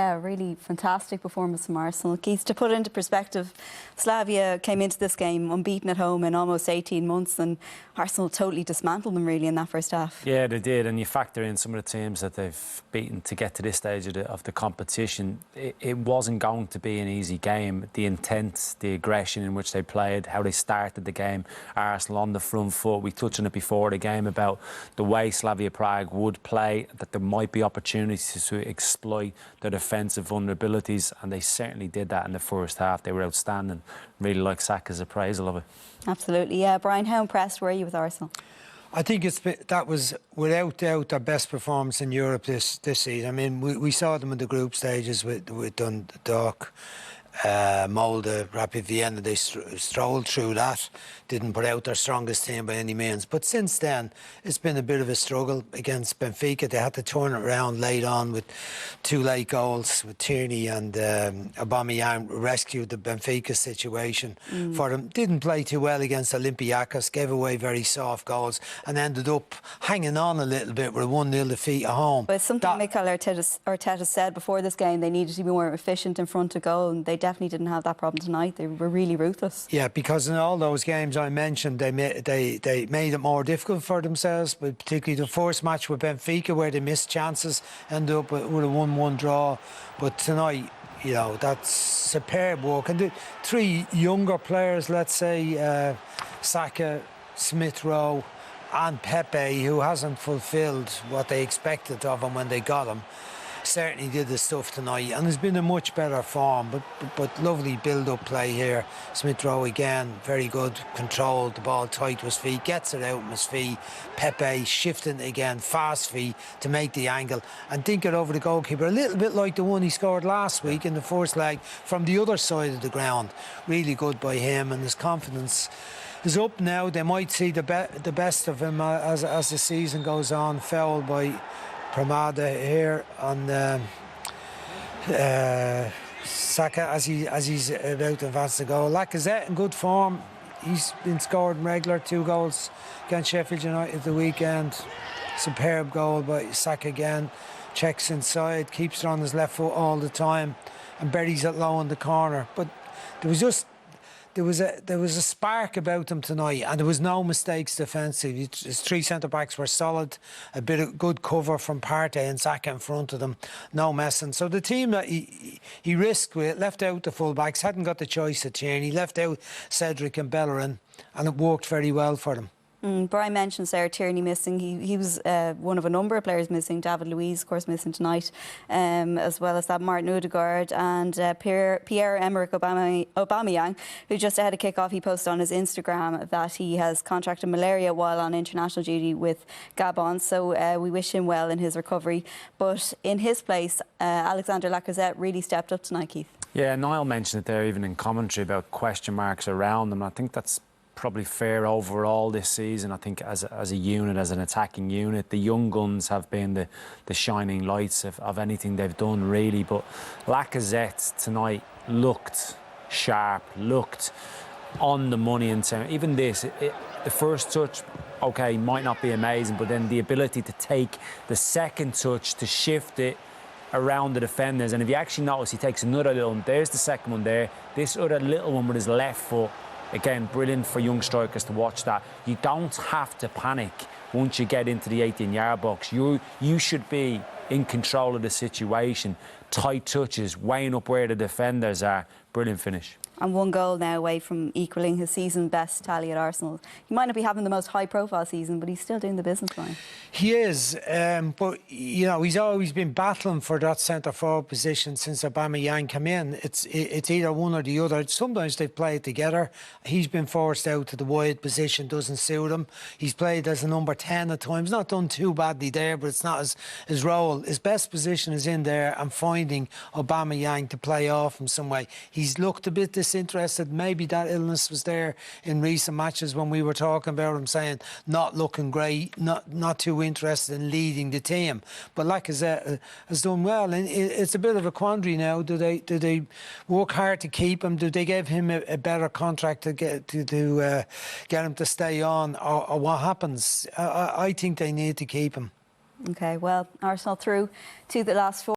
Yeah, really fantastic performance from Arsenal. Keith, to put it into perspective, Slavia came into this game unbeaten at home in almost 18 months, and Arsenal totally dismantled them really in that first half. Yeah, they did, and you factor in some of the teams that they've beaten to get to this stage of the competition. It wasn't going to be an easy game. The intent, the aggression in which they played, how they started the game, Arsenal on the front foot. We touched on it before the game about the way Slavia Prague would play, that there might be opportunities to exploit their defensive vulnerabilities, and they certainly did that in the first half. They were outstanding. Really like Saka's appraisal of it. Absolutely, yeah. Brian, how impressed were you with Arsenal? I think that was without doubt their best performance in Europe this season. I mean, we saw them in the group stages with Dundalk, Molde, Rapid Vienna. They strolled through that, didn't put out their strongest team by any means. But since then, it's been a bit of a struggle against Benfica. They had to turn it around late on with 2 late goals with Tierney and Aubameyang rescued the Benfica situation for them. Didn't play too well against Olympiacos, gave away very soft goals and ended up hanging on a little bit with a 1-0 defeat at home. But something Mikel Arteta said before this game, they needed to be more efficient in front of goal, and they definitely didn't have that problem tonight. They were really ruthless. Yeah, because in all those games I mentioned, they made it more difficult for themselves, but particularly the first match with Benfica where they missed chances, ended up with a 1-1 draw. But tonight, you know, that's superb work. And the 3 younger players, let's say, Saka, Smith-Rowe and Pepe, who hasn't fulfilled what they expected of him when they got him, certainly did the stuff tonight and has been in much better form, but lovely build-up play here. Smith-Rowe again, very good, controlled the ball tight to his feet, gets it out with his feet. Pepe shifting again, fast feet to make the angle and dink it over the goalkeeper, a little bit like the one he scored last week in the first leg from the other side of the ground. Really good by him, and his confidence is up now. They might see the best of him as the season goes on. Fouled by Pramada here on Saka as he's about to advance the goal. Lacazette in good form. He's been scoring regular 2 goals against Sheffield United the weekend. Superb goal by Saka again. Checks inside, keeps it on his left foot all the time, and buries it low in the corner. But there was a spark about them tonight, and there was no mistakes defensively. His 3 centre-backs were solid, a bit of good cover from Partey and Saka in front of them, no messing. So the team that he risked with, left out the full-backs, hadn't got the choice of Tierney, left out Cedric and Bellerin, and it worked very well for them. Brian mentioned Sarah Tierney missing. He was one of a number of players missing. David Luiz, of course, missing tonight, as well as that Martin Odegaard and Pierre-Emerick Aubameyang, who just ahead of kick-off, he posted on his Instagram that he has contracted malaria while on international duty with Gabon. So we wish him well in his recovery. But in his place, Alexander Lacazette really stepped up tonight, Keith. Yeah, Niall mentioned it there even in commentary about question marks around them. I think that's probably fair overall this season. I think as a unit, as an attacking unit, the young guns have been the shining lights of anything they've done, really. But Lacazette tonight looked sharp, looked on the money in terms. Even the first touch, okay, might not be amazing, but then the ability to take the second touch to shift it around the defenders. And if you actually notice, he takes another little one. There's the second one there. This other little one with his left foot. Again, brilliant for young strikers to watch that. You don't have to panic once you get into the 18-yard box. You should be in control of the situation. Tight touches, weighing up where the defenders are. Brilliant finish. And 1 goal now away from equalling his season best tally at Arsenal. He might not be having the most high-profile season, but he's still doing the business line. He is, but you know, he's always been battling for that centre-forward position since Aubameyang came in. It's either one or the other. Sometimes they play it together. He's been forced out to the wide position, doesn't suit him. He's played as a number 10 at times, not done too badly there, but it's not his role. His best position is in there and finding Aubameyang to play off him some way. He's looked a bit disinterested. Maybe that illness was there in recent matches when we were talking about him, saying not looking great, not too interested in leading the team. But Lacazette has done well, and it's a bit of a quandary now. Do they work hard to keep him? Do they give him a better contract to get him to stay on, or what happens? I think they need to keep him. Okay, well, Arsenal through to the last 4.